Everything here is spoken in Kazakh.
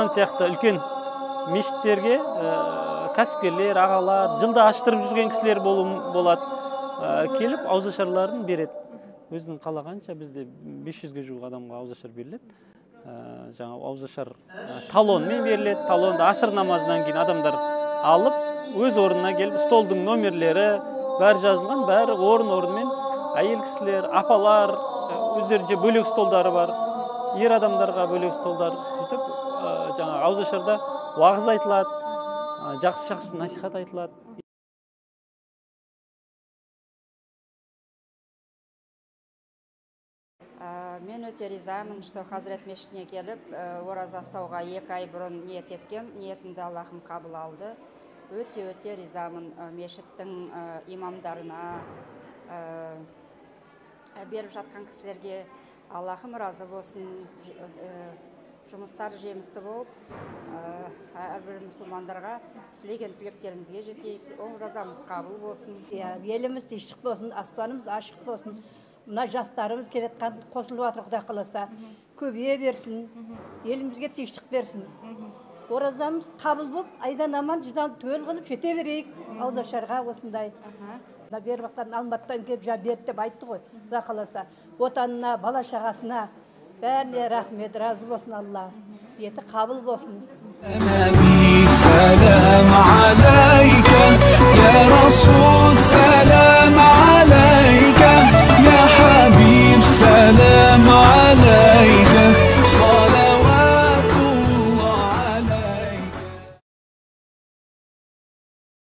Рамазан сияқты үлкен мешіттерге кәсіпкерлер, ағалар, жылда аштырып жүрген кісілер болады, келіп ауызашарларын береді. Өзінің қалағанша бізде 500-ге жуық адамға ауызашар беріледі. Жаңа ауызашар талонмен беріледі. Талонды асыр намазынан кейін адамдар алып, өз орнына келіп, столдың номерлері бәрі жазылған, бәрі орын-орынмен әйел кісілер, апалар, өздерінше бөлек столдары бар. Ер адамдарға бөлек столдар сөйтіп, жаңа ауызашарда уағыз айтылады, жақсы насихат айтылады. Мен өте ризамын, что Хазірет мешітіне келіп, ораза ұстауға 2 ай бұрын ниет еткен, ниетімді Аллахым қабыл алды. Өте ризамын мешіттің имамдарына, беріп жатқан кісілерге Аллахым разы болсын, жұмыстар жемісті болып, әрбір мұсылмандарға тілеген тілектерімізге жетейік, оразамыз қабыл болсын. Еліміз тыныштық болсын, аспанымыз ашық болсын. Мына жастарымыз келетқан қосылып жатыр, Құдай қаласа, көбейе берсін, елімізге тыныштық берсін. Оразамыз қабыл болып, айдан аман жидан төл қылып жете берейік ауызашарға осындай. Бер бақтан Алматыдан келіп берді деп айтты ғой, Құдай қаласа. Отанына, бала шағасына бәріне рахмет, разы болсын Алла. Еті қабыл болсын. Сәлем алейка, я Расул.